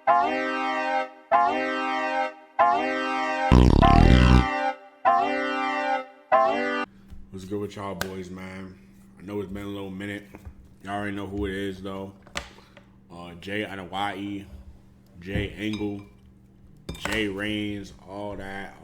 What's good with y'all boys, man? I know it's been a little minute. Y'all already know who it is, though. Jay out of YE, Jay Angle, Jayariez, all that.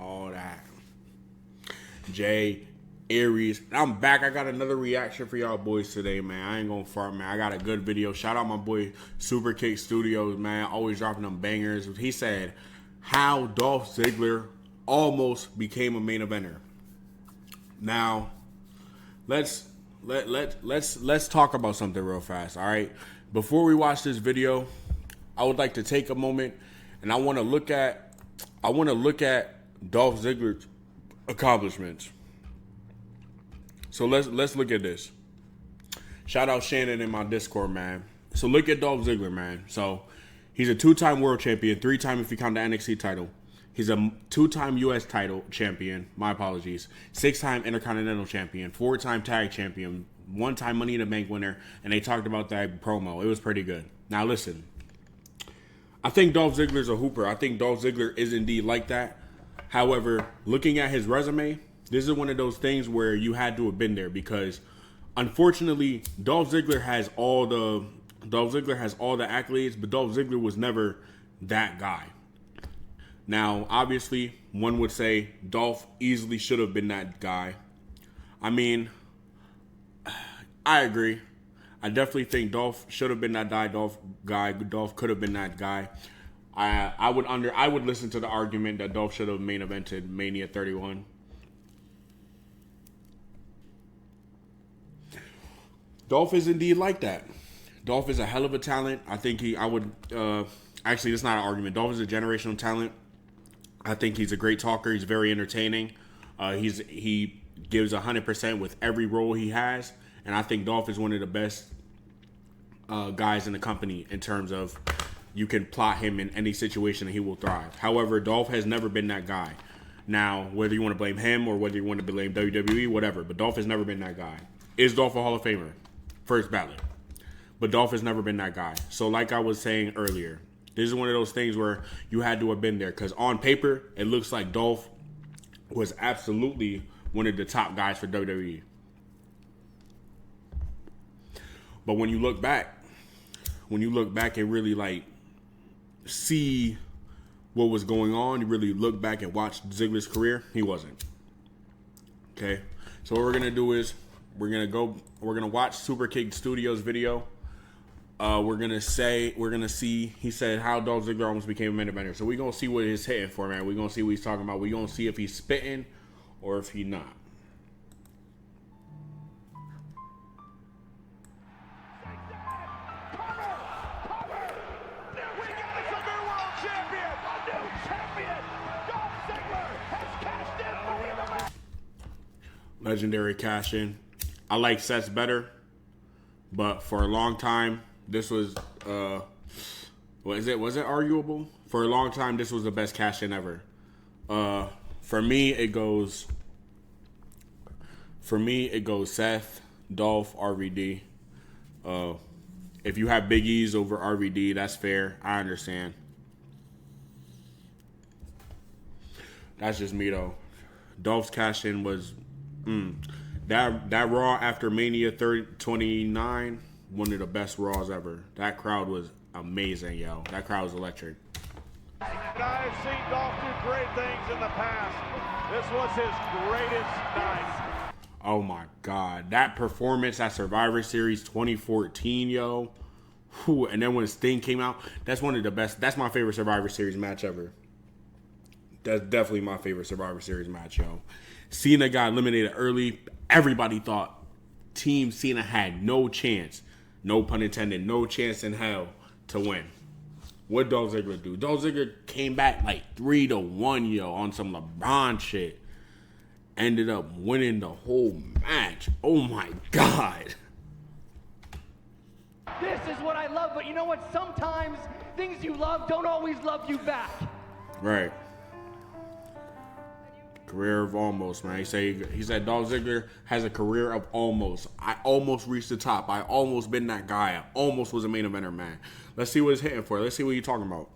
Jay Ariez. I'm back. I got another reaction for y'all boys today, man. I ain't gonna fart, man. I got a good video. Shout out my boy Super Kick Studios, man. Always dropping them bangers. He said how Dolph Ziggler almost became a main eventer. Now, let's talk about something real fast, all right? Before we watch this video, I would like to take a moment and I want to look at Dolph Ziggler's accomplishments. So let's look at this. Shout out Shannon in my Discord, man. So look at Dolph Ziggler, man. So he's a 2-time world champion, 3-time if you count the NXT title. He's a 2-time U.S. title champion. My apologies. 6-time Intercontinental champion. 4-time tag champion. 1-time Money in the Bank winner. And they talked about that promo. It was pretty good. Now listen. I think Dolph Ziggler's a hooper. I think Dolph Ziggler is indeed like that. However, looking at his resume, this is one of those things where you had to have been there because, unfortunately, Dolph Ziggler has all the accolades, but Dolph Ziggler was never that guy. Now, obviously, one would say Dolph easily should have been that guy. I mean, I agree. I definitely think Dolph should have been that Dolph could have been that guy. I would listen to the argument that Dolph should have main evented Mania 31. Dolph is indeed like that. Dolph is a hell of a talent. I think actually, it's not an argument. Dolph is a generational talent. I think he's a great talker. He's very entertaining. He gives 100% with every role he has. And I think Dolph is one of the best guys in the company in terms of you can plot him in any situation and he will thrive. However, Dolph has never been that guy. Now, whether you want to blame him or whether you want to blame WWE, whatever, but Dolph has never been that guy. Is Dolph a Hall of Famer? First ballot. But Dolph has never been that guy. So like I was saying earlier, this is one of those things where you had to have been there. Because on paper, it looks like Dolph was absolutely one of the top guys for WWE. But when you look back and really like see what was going on, you really look back and watch Ziggler's career, he wasn't. Okay? So what we're going to do is we're going to watch Super Kick Studios video. We're gonna see. He said how Dolph Ziggler almost became a main eventer. So we're gonna see what he's hitting for, man. We're gonna see what he's talking about. We're gonna see if he's spitting or if he's not. Legendary cash in. I like Seth's better, but for a long time, this was, was it arguable? For a long time, this was the best cash in ever. For me, it goes Seth, Dolph, RVD. If you have Big E's over RVD, that's fair. I understand. That's just me, though. Dolph's cash in was, that Raw after Mania 29, one of the best Raws ever. That crowd was amazing, yo. That crowd was electric. And I've seen Dolph do great things in the past. This was his greatest night. Oh my God. That performance at Survivor Series 2014, yo. Whew. And then when Sting came out, that's one of the best. That's my favorite Survivor Series match ever. That's definitely my favorite Survivor Series match, yo. Cena got eliminated early. Everybody thought Team Cena had no chance. No pun intended. No chance in hell to win. What Dolph Ziggler do? Dolph Ziggler came back like 3-1, yo, on some LeBron shit. Ended up winning the whole match. Oh my God. This is what I love, but you know what? Sometimes things you love don't always love you back. Right. Career of almost, man. He said Dolph Ziggler has a career of almost. I almost reached the top. I almost been that guy. I almost was a main eventer, man. Let's see what he's hitting for. Let's see what you're talking about.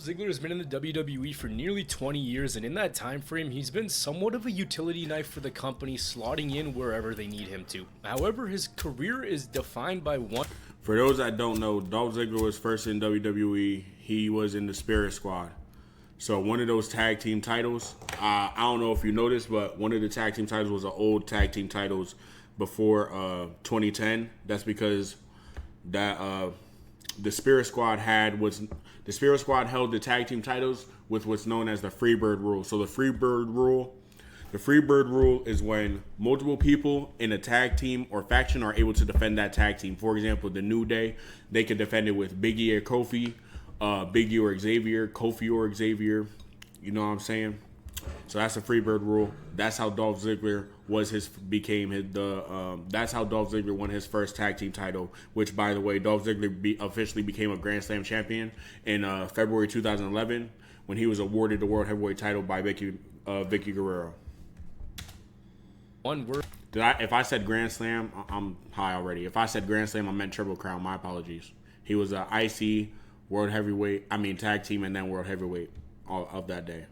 Ziggler has been in the WWE for nearly 20 years, and in that time frame, he's been somewhat of a utility knife for the company, slotting in wherever they need him to. However, his career is defined by one. For those that don't know, Dolph Ziggler was first in WWE. He was in the Spirit Squad. So one of those tag team titles, I don't know if you noticed, but one of the tag team titles was an old tag team titles before 2010. That's because that the Spirit Squad the Spirit Squad held the tag team titles with what's known as the Freebird rule. So the Freebird rule is when multiple people in a tag team or faction are able to defend that tag team. For example, the New Day, they could defend it with Big E or Kofi, Big E or Xavier, Kofi or Xavier. You know what I'm saying? So that's the Freebird rule. That's how Dolph Ziggler that's how Dolph Ziggler won his first tag team title, which, by the way, Dolph Ziggler officially became a Grand Slam champion in February 2011 when he was awarded the World Heavyweight title by Vicky Guerrero. One word. If I said Grand Slam, I'm high already. If I said Grand Slam, I meant Triple Crown. My apologies. He was a IC, World Heavyweight, tag team, and then World Heavyweight of that day.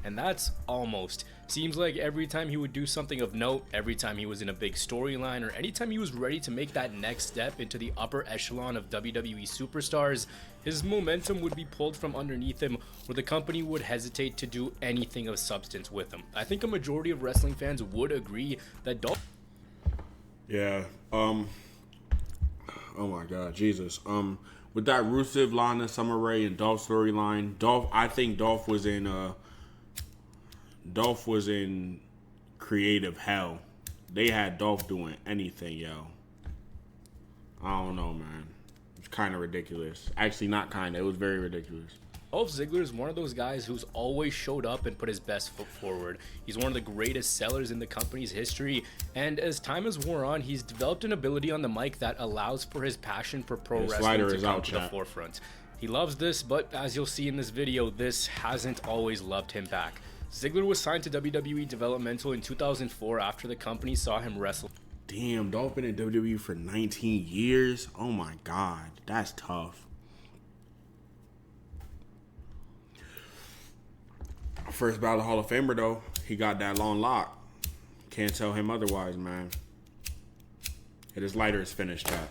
And that's almost. Seems like every time he would do something of note, every time he was in a big storyline, or anytime he was ready to make that next step into the upper echelon of WWE superstars, his momentum would be pulled from underneath him, where the company would hesitate to do anything of substance with him. I think a majority of wrestling fans would agree that Dolph... Yeah. Oh my God, Jesus. With that Rusev, Lana, Summer Rae, and Dolph storyline, I think Dolph was in creative hell. They had Dolph doing anything, yo. I don't know, man. It's kind of ridiculous. Actually, not kind of. It was very ridiculous. Dolph Ziggler is one of those guys who's always showed up and put his best foot forward. He's one of the greatest sellers in the company's history, and as time has worn on, he's developed an ability on the mic that allows for his passion for pro wrestling to come to the forefront. He loves this, but as you'll see in this video, this hasn't always loved him back. Ziggler was signed to WWE Developmental in 2004 after the company saw him wrestle. Damn, Dolph been in WWE for 19 years? Oh my God, that's tough. First ballot Hall of Famer, though. He got that long lock. Can't tell him otherwise, man. It is lighter is finished, chat.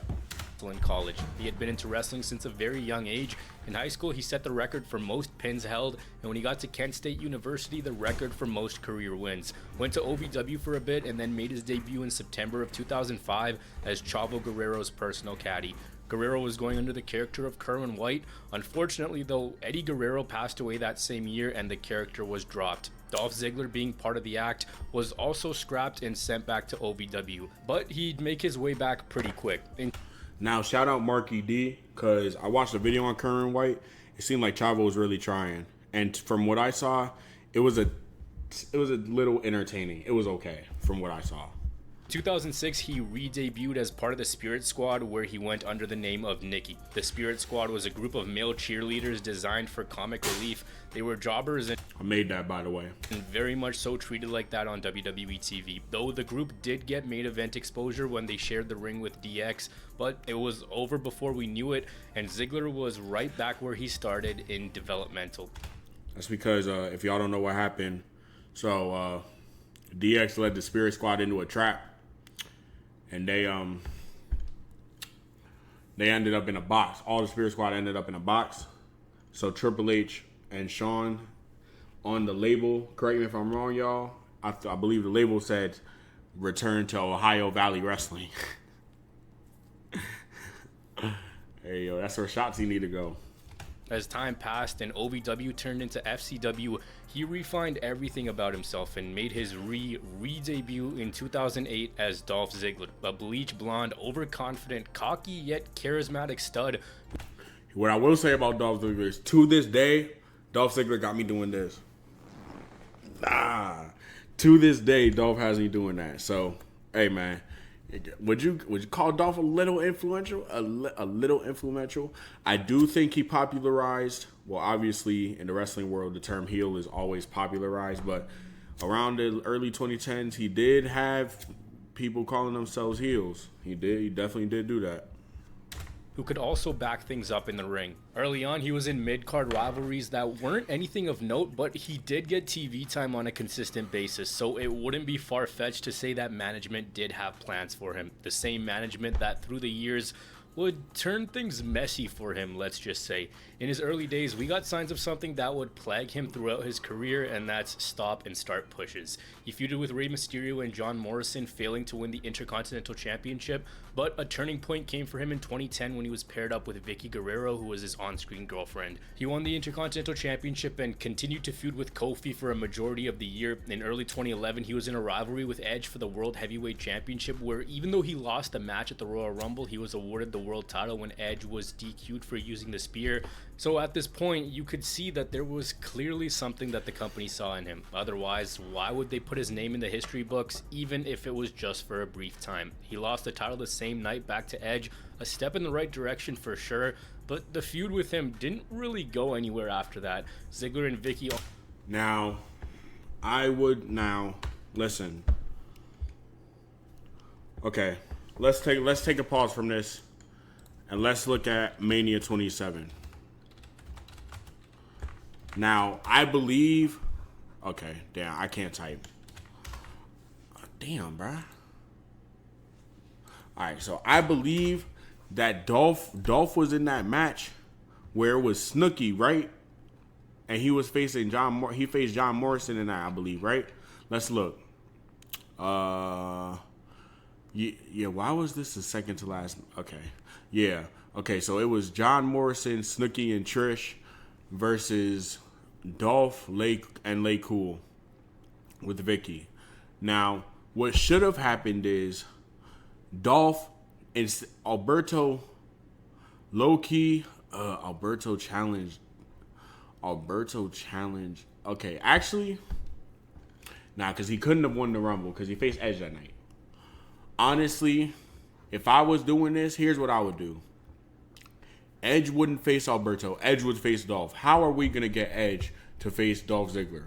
In college, he had been into wrestling since a very young age. In high school, he set the record for most pins held, and when he got to Kent State University, the record for most career wins. Went to OVW for a bit and then made his debut in September of 2005 as Chavo Guerrero's personal caddy. Guerrero was going under the character of Kerwin White. Unfortunately, though, Eddie Guerrero passed away that same year and the character was dropped. Dolph Ziggler, being part of the act, was also scrapped and sent back to OVW, but he'd make his way back pretty quick. Now, shout out Marky D, because I watched a video on Kerwin White. It seemed like Chavo was really trying. And from what I saw, it was a little entertaining. It was okay from what I saw. 2006, he re-debuted as part of the Spirit Squad, where he went under the name of Nikki. The Spirit Squad was a group of male cheerleaders designed for comic relief. They were jobbers and I made that, by the way. Very much so treated like that on WWE TV. Though the group did get main event exposure when they shared the ring with DX, but it was over before we knew it, and Ziggler was right back where he started in developmental. That's because, if y'all don't know what happened, so DX led the Spirit Squad into a trap. And they ended up in a box. All the Spirit Squad ended up in a box. So Triple H and Shawn on the label, correct me if I'm wrong, y'all, I believe the label said return to Ohio Valley Wrestling. Hey, yo, that's where Shotzi need to go. As time passed and OVW turned into FCW, he refined everything about himself and made his re-debut in 2008 as Dolph Ziggler, a bleach blonde, overconfident, cocky yet charismatic stud. What I will say about Dolph Ziggler is, to this day, Dolph Ziggler got me doing this. To this day, Dolph has me doing that. So, hey, man. Would you call Dolph a little influential? A little influential? I do think he popularized, well, obviously, in the wrestling world, the term heel is always popularized, but around the early 2010s, he did have people calling themselves heels. He definitely did do that. who could also back things up in the ring. Early on, he was in mid-card rivalries that weren't anything of note, but he did get TV time on a consistent basis, so it wouldn't be far-fetched to say that management did have plans for him. The same management that through the years would turn things messy for him, let's just say. In his early days, we got signs of something that would plague him throughout his career, and that's stop and start pushes. He feuded with Rey Mysterio and John Morrison, failing to win the Intercontinental Championship, but a turning point came for him in 2010 when he was paired up with Vicky Guerrero, who was his on-screen girlfriend. He won the Intercontinental Championship and continued to feud with Kofi for a majority of the year. In early 2011, he was in a rivalry with Edge for the World Heavyweight Championship, where even though he lost a match at the Royal Rumble, he was awarded the world title when Edge was DQ'd for using the spear. So at this point, you could see that there was clearly something that the company saw in him. Otherwise, why would they put his name in the history books, even if it was just for a brief time? He lost the title the same night back to Edge, a step in the right direction for sure, but the feud with him didn't really go anywhere after that. Ziggler and Vicky... Now, listen. Okay, let's take a pause from this, and let's look at Mania 27. Now, I believe... Okay, damn, I can't type. Damn, bruh. Alright, so I believe that Dolph was in that match where it was Snooki, right? And he was facing he faced John Morrison in that, I believe, right? Let's look. Yeah, why was this the second to last? Okay. Yeah. Okay, so it was John Morrison, Snooki, and Trish versus Dolph, Lake, and Lay Cool with Vicky. Now, what should have happened is Dolph and Alberto low-key, Alberto challenged. Okay, actually, because he couldn't have won the Rumble because he faced Edge that night. Honestly, if I was doing this, here's what I would do. Edge wouldn't face Alberto. Edge would face Dolph. How are we going to get Edge to face Dolph Ziggler?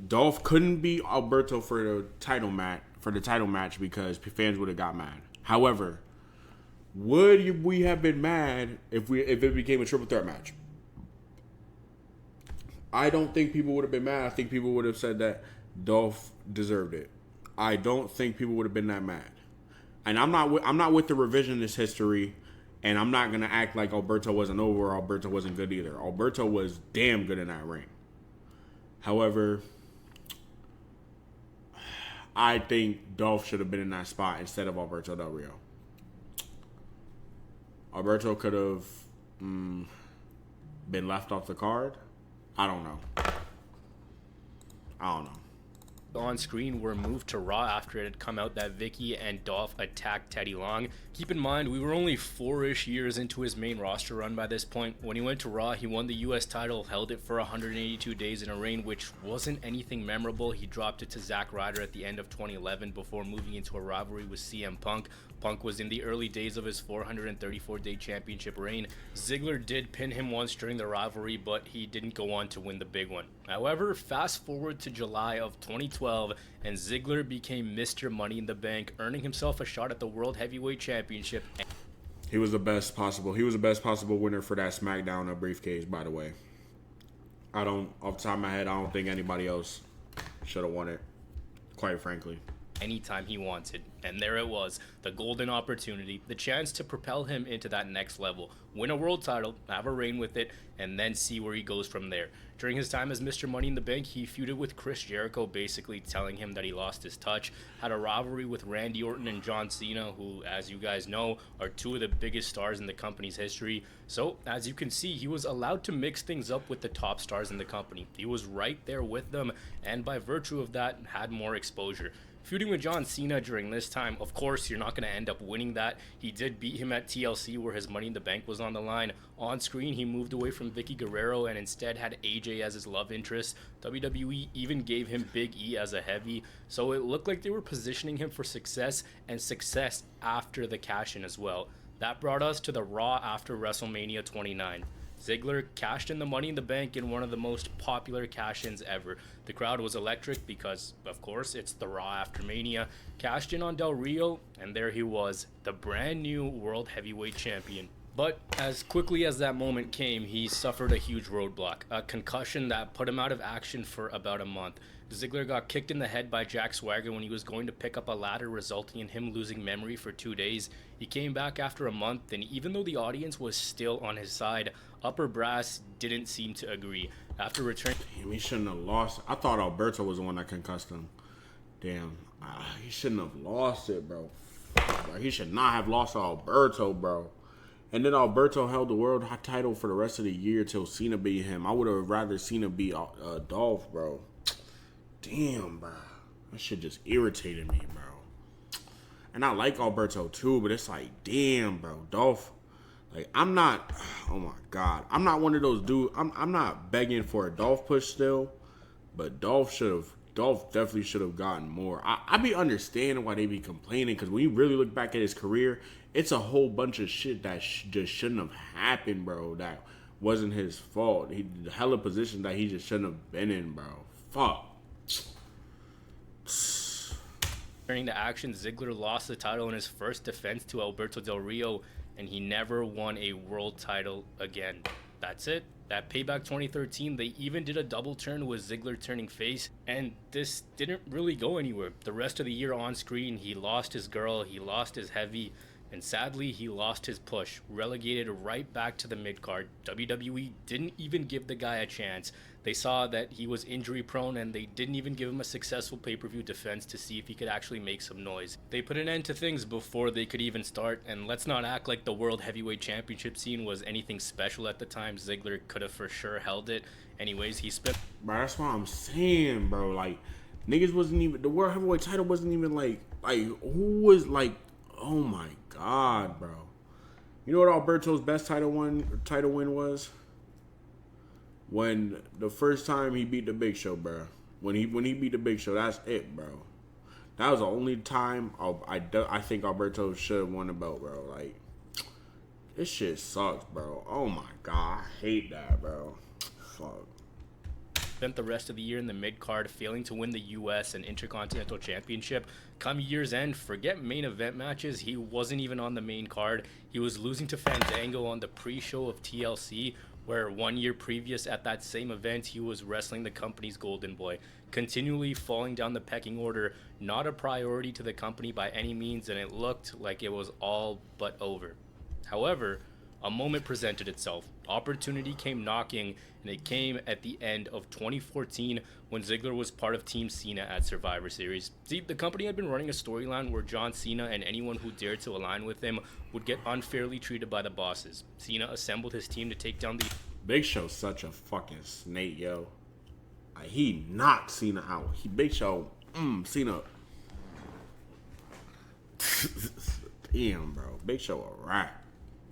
Dolph couldn't beat Alberto for the title match because fans would have got mad. However, would we have been mad if it became a triple threat match? I don't think people would have been mad. I think people would have said that Dolph deserved it. I don't think people would have been that mad. And I'm not with the revisionist history, and I'm not gonna act like Alberto wasn't over or Alberto wasn't good either. Alberto was damn good in that ring. However, I think Dolph should have been in that spot instead of Alberto Del Rio. Alberto could have been left off the card. I don't know. On screen were moved to Raw after it had come out that Vicky and Dolph attacked Teddy Long. Keep in mind, we were only 4-ish years into his main roster run by this point. When he went to Raw, he won the US title, held it for 182 days in a reign, which wasn't anything memorable. He dropped it to Zack Ryder at the end of 2011 before moving into a rivalry with CM Punk. Punk was in the early days of his 434-day championship reign. Ziggler did pin him once during the rivalry, but he didn't go on to win the big one. However, fast forward to July of 2012, and Ziggler became Mr. Money in the Bank, earning himself a shot at the World Heavyweight Championship. He was the best possible winner for that SmackDown briefcase, by the way. Off the top of my head, I don't think anybody else should have won it, quite frankly. Anytime he wanted. And there it was, the golden opportunity, the chance to propel him into that next level, win a world title, have a reign with it, and then see where he goes from there. During his time as Mr. Money in the Bank, he feuded with Chris Jericho, basically telling him that he lost his touch, had a rivalry with Randy Orton and John Cena, who, as you guys know, are two of the biggest stars in the company's history. So, as you can see, he was allowed to mix things up with the top stars in the company. He was right there with them, and by virtue of that, had more exposure. Feuding with John Cena during this time, of course, you're not going to end up winning that. He did beat him at TLC where his Money in the Bank was on the line. On screen, he moved away from Vicky Guerrero and instead had AJ as his love interest. WWE even gave him Big E as a heavy, so it looked like they were positioning him for success and success after the cash-in as well. That brought us to the Raw after WrestleMania 29. Ziggler cashed in the Money in the Bank in one of the most popular cash-ins ever. The crowd was electric because, of course, it's the Raw after Mania. Cashed in on Del Rio, and there he was, the brand new World Heavyweight Champion. But as quickly as that moment came, he suffered a huge roadblock, a concussion that put him out of action for about a month. Ziggler got kicked in the head by Jack Swagger when he was going to pick up a ladder, resulting in him losing memory for 2 days. He came back after a month, and even though the audience was still on his side, upper brass didn't seem to agree. After returning... Damn, he shouldn't have lost. I thought Alberto was the one that concussed him. Damn, he shouldn't have lost it, bro. He should not have lost to Alberto, bro. And then Alberto held the world title for the rest of the year till Cena beat him. I would have rather Cena beat Dolph, bro. Damn, bro. That shit just irritated me, bro. And I like Alberto too, but it's like, damn, bro. Dolph, like, I'm not, oh my God. I'm not one of those dudes. I'm not begging for a Dolph push still, but Dolph definitely should have gotten more. I be understanding why they be complaining, because when you really look back at his career, it's a whole bunch of shit that just shouldn't have happened, bro. That wasn't his fault. He hella position that he just shouldn't have been in, bro. Fuck. During the action, Ziggler lost the title in his first defense to Alberto Del Rio, and he never won a world title again. That's it. At Payback 2013, they even did a double turn with Ziggler turning face, and this didn't really go anywhere. The rest of the year on screen, he lost his girl, he lost his heavy, and sadly, he lost his push, relegated right back to the mid-card. WWE didn't even give the guy a chance. They saw that he was injury-prone, and they didn't even give him a successful pay-per-view defense to see if he could actually make some noise. They put an end to things before they could even start, and let's not act like the World Heavyweight Championship scene was anything special at the time. Ziggler could have for sure held it. Anyways, he spent... Bro, that's what I'm saying, bro. Like, niggas wasn't even... The World Heavyweight title wasn't even, like, who was, like... Oh, my God, bro. You know what Alberto's best title win was? When the first time he beat the Big Show, bro. When he beat the Big Show, that's it, bro. That was the only time I think Alberto should have won the belt, bro. Like, this shit sucks, bro. Oh, my God. I hate that, bro. Fuck. Spent the rest of the year in the mid-card, failing to win the US and Intercontinental Championship. Come year's end, forget main event matches, he wasn't even on the main card. He was losing to Fandango on the pre-show of TLC, where 1 year previous at that same event, he was wrestling the company's golden boy. Continually falling down the pecking order, not a priority to the company by any means, and it looked like it was all but over. However, a moment presented itself. Opportunity came knocking, and it came at the end of 2014 when Ziggler was part of Team Cena at Survivor Series. See, the company had been running a storyline where John Cena and anyone who dared to align with him would get unfairly treated by the bosses. Cena assembled his team to take down the... Big Show's such a fucking snake, yo. Like, he knocked Cena out. Big Show, Cena. Damn, bro. Big Show a rat.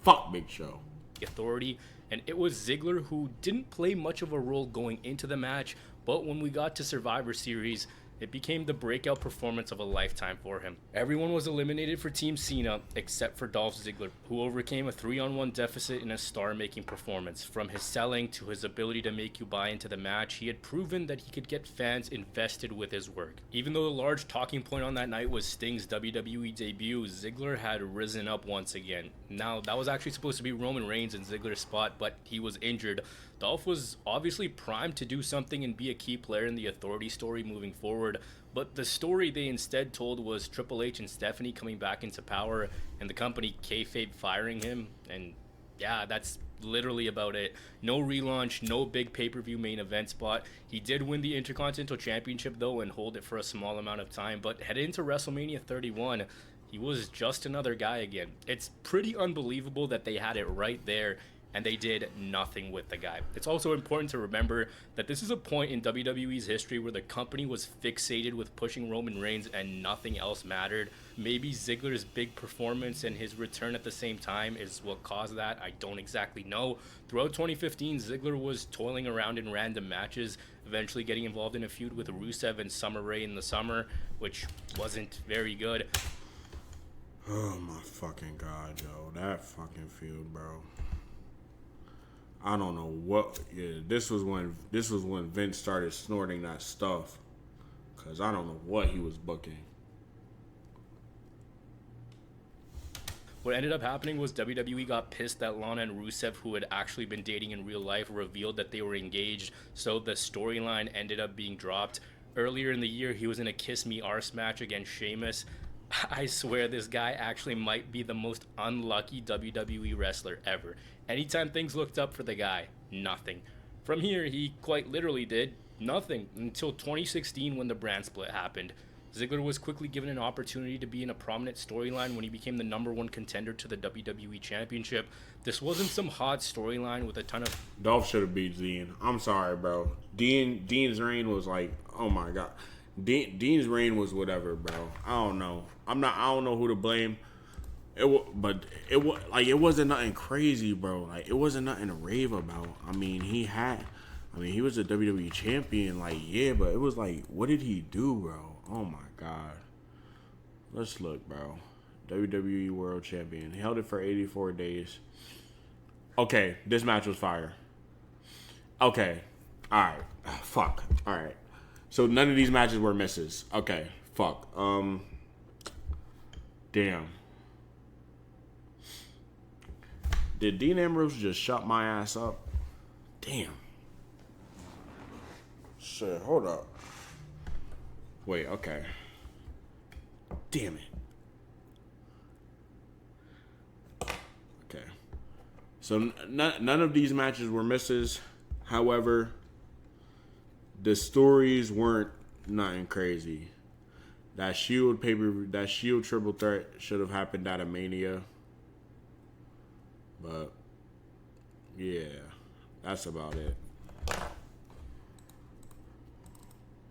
Fuck Big Show. Authority, and it was Ziggler who didn't play much of a role going into the match, but when we got to Survivor Series, it became the breakout performance of a lifetime for him. Everyone was eliminated for Team Cena except for Dolph Ziggler, who overcame a 3-on-1 deficit in a star-making performance. From his selling to his ability to make you buy into the match, he had proven that he could get fans invested with his work. Even though the large talking point on that night was Sting's WWE debut, Ziggler had risen up once again. Now, that was actually supposed to be Roman Reigns in Ziggler's spot, but he was injured. Dolph was obviously primed to do something and be a key player in the Authority story moving forward, but the story they instead told was Triple H and Stephanie coming back into power and the company kayfabe firing him, and yeah, that's literally about it. No relaunch, no big pay-per-view main event spot. He did win the Intercontinental Championship though and hold it for a small amount of time, but headed into WrestleMania 31, he was just another guy again. It's pretty unbelievable that they had it right there and they did nothing with the guy. It's also important to remember that this is a point in WWE's history where the company was fixated with pushing Roman Reigns and nothing else mattered. Maybe Ziggler's big performance and his return at the same time is what caused that. I don't exactly know. Throughout 2015, Ziggler was toiling around in random matches, eventually getting involved in a feud with Rusev and Summer Rae in the summer, which wasn't very good. Oh my fucking God, yo. That fucking feud, bro. I don't know what. Yeah, this was when Vince started snorting that stuff. Cause I don't know what he was booking. What ended up happening was WWE got pissed that Lana and Rusev, who had actually been dating in real life, revealed that they were engaged, so the storyline ended up being dropped. Earlier in the year, he was in a Kiss Me Arse match against Sheamus. I swear this guy actually might be the most unlucky WWE wrestler ever. Anytime things looked up for the guy, nothing. From here, he quite literally did nothing until 2016 when the brand split happened. Ziggler was quickly given an opportunity to be in a prominent storyline when he became the #1 contender to the WWE Championship. This wasn't some hot storyline with a ton of... Dolph should have beat Dean. I'm sorry, bro. Dean's reign was like, oh my god. Dean's reign was whatever, bro. I don't know. I don't know who to blame. It wasn't nothing crazy, bro. Like, it wasn't nothing to rave about. I mean, he was a WWE champion, like, yeah, but it was like, what did he do, bro? Oh my god. Let's look, bro. WWE World Champion. He held it for 84 days. Okay, this match was fire. Okay. Alright. Fuck. Alright. So none of these matches were misses. Okay. Fuck. Damn. Did Dean Ambrose just shut my ass up? Damn. Shit, hold up. Wait, okay. Damn it. Okay. So none of these matches were misses. However, the stories weren't nothing crazy. That Shield triple threat should have happened at a Mania. But yeah, that's about it.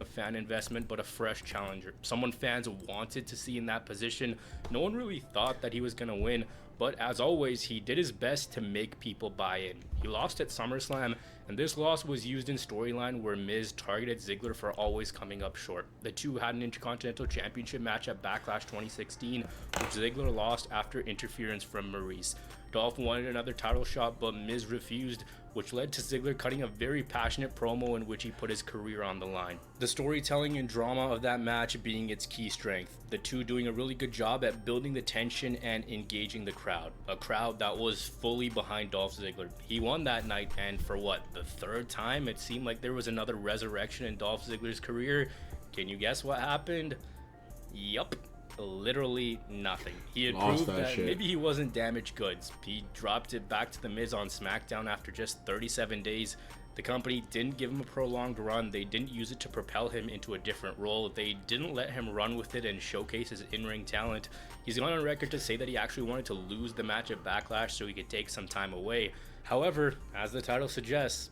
A fan investment, but a fresh challenger. Someone fans wanted to see in that position. No one really thought that he was going to win, but as always, he did his best to make people buy in. He lost at SummerSlam, and this loss was used in storyline where Miz targeted Ziggler for always coming up short. The two had an Intercontinental Championship match at Backlash 2016, which Ziggler lost after interference from Maurice. Dolph wanted another title shot, but Miz refused, which led to Ziggler cutting a very passionate promo in which he put his career on the line. The storytelling and drama of that match being its key strength. The two doing a really good job at building the tension and engaging the crowd. A crowd that was fully behind Dolph Ziggler. He won that night, and for what, the third time? It seemed like there was another resurrection in Dolph Ziggler's career. Can you guess what happened? Yup. Literally nothing. He had proved that maybe he wasn't damaged goods. He dropped it back to The Miz on SmackDown after just 37 days. The company didn't give him a prolonged run. They didn't use it to propel him into a different role. They didn't let him run with it and showcase his in-ring talent. He's gone on record to say that he actually wanted to lose the match at Backlash so he could take some time away. However, as the title suggests,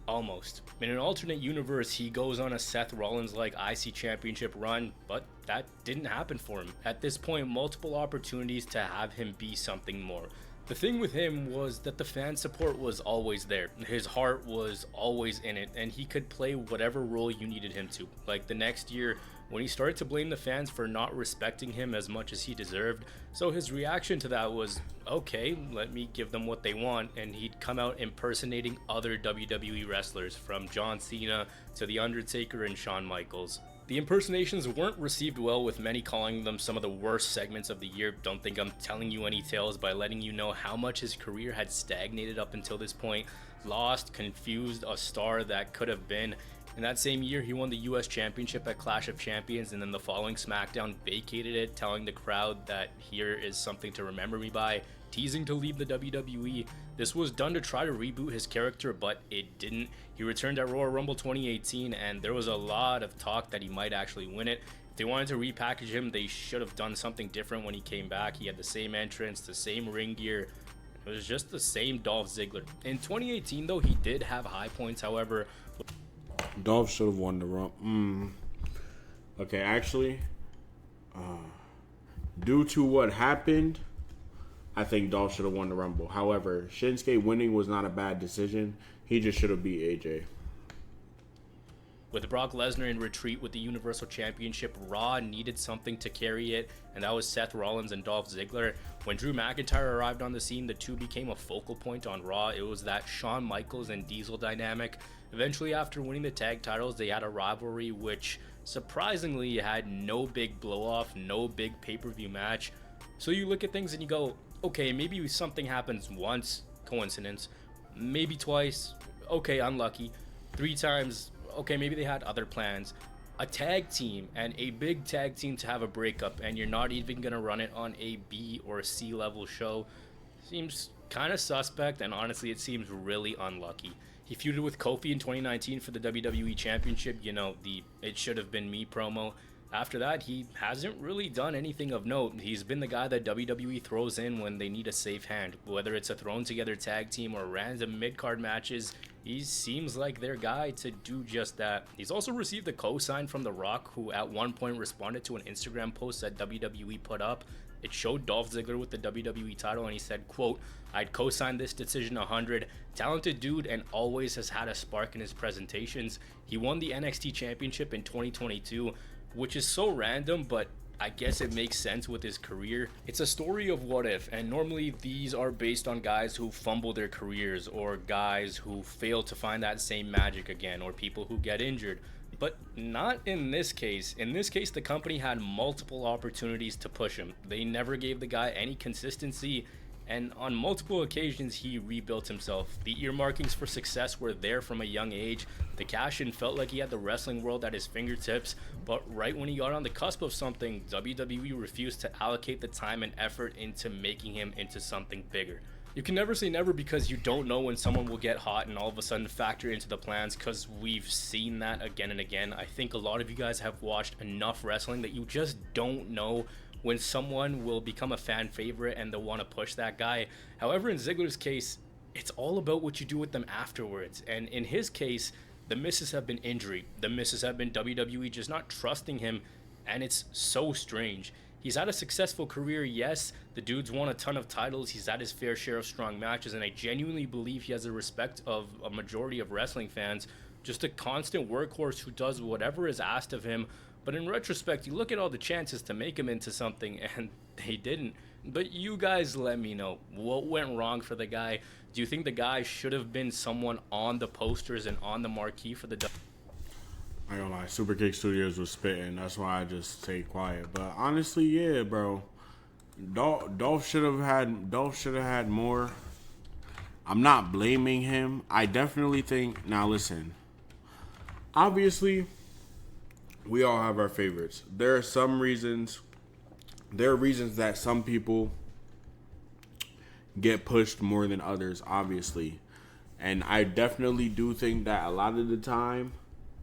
almost. In an alternate universe, he goes on a Seth Rollins-like IC Championship run, but that didn't happen for him. At this point, multiple opportunities to have him be something more. The thing with him was that the fan support was always there. His heart was always in it, and he could play whatever role you needed him to. Like the next year, when he started to blame the fans for not respecting him as much as he deserved. So his reaction to that was, okay, let me give them what they want, and he'd come out impersonating other WWE wrestlers, from John Cena to The Undertaker and Shawn Michaels. The impersonations weren't received well, with many calling them some of the worst segments of the year. Don't think I'm telling you any tales by letting you know how much his career had stagnated up until this point. Lost, confused, a star that could have been. In that same year, he won the US Championship at Clash of Champions, and then the following SmackDown vacated it, telling the crowd that here is something to remember me by, teasing to leave the WWE. This was done to try to reboot his character, but it didn't. He returned at Royal Rumble 2018, and there was a lot of talk that he might actually win it. If they wanted to repackage him, they should have done something different when he came back. He had the same entrance, the same ring gear. It was just the same Dolph Ziggler. In 2018, though, he did have high points, however. Dolph should have won the Rumble. Okay, actually, due to what happened, I think Dolph should have won the Rumble. However, Shinsuke winning was not a bad decision. He just should have beat AJ. With Brock Lesnar in retreat with the Universal Championship, Raw needed something to carry it, and that was Seth Rollins and Dolph Ziggler. When Drew McIntyre arrived on the scene, the two became a focal point on Raw. It was that Shawn Michaels and Diesel dynamic. Eventually, after winning the tag titles, they had a rivalry which surprisingly had no big blow-off, no big pay-per-view match. So you look at things and you go, okay, maybe something happens once, coincidence, maybe twice, okay, unlucky, 3 times, okay, maybe they had other plans. A tag team, and a big tag team, to have a breakup, and you're not even gonna run it on a B or C level show, seems kind of suspect, and honestly it seems really unlucky. He feuded with Kofi in 2019 for the WWE Championship, you know, the "it should have been me" promo. After that, he hasn't really done anything of note. He's been the guy that WWE throws in when they need a safe hand. Whether it's a thrown together tag team or random mid-card matches, he seems like their guy to do just that. He's also received a co-sign from The Rock, who at one point responded to an Instagram post that WWE put up. It showed Dolph Ziggler with the WWE title, and he said, quote, "I'd co-sign this decision 100. Talented dude and always has had a spark in his presentations. He won the NXT Championship in 2022, which is so random, but I guess it makes sense with his career. It's a story of what if, and normally these are based on guys who fumble their careers, or guys who fail to find that same magic again, or people who get injured. But not in this case. In this case, the company had multiple opportunities to push him. They never gave the guy any consistency, and on multiple occasions he rebuilt himself. The earmarkings for success were there from a young age. The cash-in felt like he had the wrestling world at his fingertips, but right when he got on the cusp of something, WWE refused to allocate the time and effort into making him into something bigger. You can never say never, because you don't know when someone will get hot and all of a sudden factor into the plans, because we've seen that again and again. I think a lot of you guys have watched enough wrestling that you just don't know when someone will become a fan favorite and they'll want to push that guy. However, in Ziggler's case, it's all about what you do with them afterwards. And in his case, the misses have been injury. The misses have been WWE just not trusting him, and it's so strange. He's had a successful career, yes. The dude's won a ton of titles. He's had his fair share of strong matches, and I genuinely believe he has the respect of a majority of wrestling fans. Just a constant workhorse who does whatever is asked of him. But in retrospect, you look at all the chances to make him into something, and they didn't. But you guys let me know, what went wrong for the guy? Do you think the guy should have been someone on the posters and on the marquee for the... I ain't gonna lie, Superkick Studios was spitting. That's why I just stayed quiet. But honestly, yeah, bro. Dolph should have had more. I'm not blaming him. I definitely think, now listen. Obviously, we all have our favorites. There are reasons that some people get pushed more than others, obviously. And I definitely do think that a lot of the time,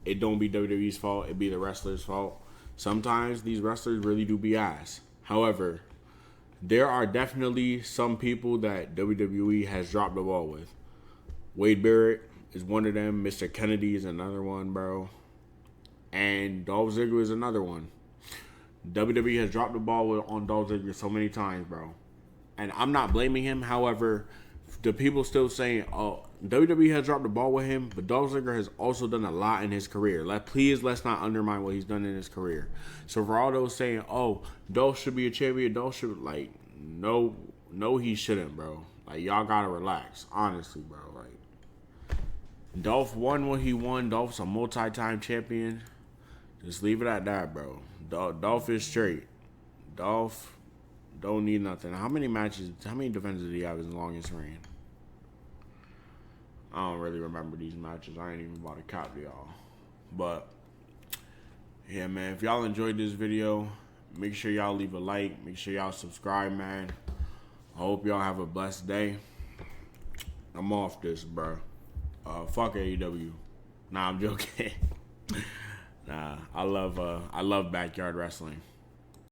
it don't be WWE's fault, it be the wrestler's fault. Sometimes these wrestlers really do be ass. However, there are definitely some people that WWE has dropped the ball with. Wade Barrett is one of them. Mr. Kennedy is another one, bro. And Dolph Ziggler is another one. WWE has dropped the ball on Dolph Ziggler so many times, bro. And I'm not blaming him. However, the people still saying, oh, WWE has dropped the ball with him, but Dolph Ziggler has also done a lot in his career. Let's not undermine what he's done in his career. So for all those saying, oh, Dolph should be a champion, Dolph should, like, no, he shouldn't, bro. Like, y'all gotta relax. Honestly, bro. Like, Dolph won what he won. Dolph's a multi-time champion. Just leave it at that, bro. Dolph is straight. Dolph don't need nothing. How many defenses did he have in his longest reign? I don't really remember these matches. I ain't even about to copy y'all. But, yeah, man. If y'all enjoyed this video, make sure y'all leave a like. Make sure y'all subscribe, man. I hope y'all have a blessed day. I'm off this, bro. Fuck AEW. Nah, I'm joking. Nah, I love backyard wrestling.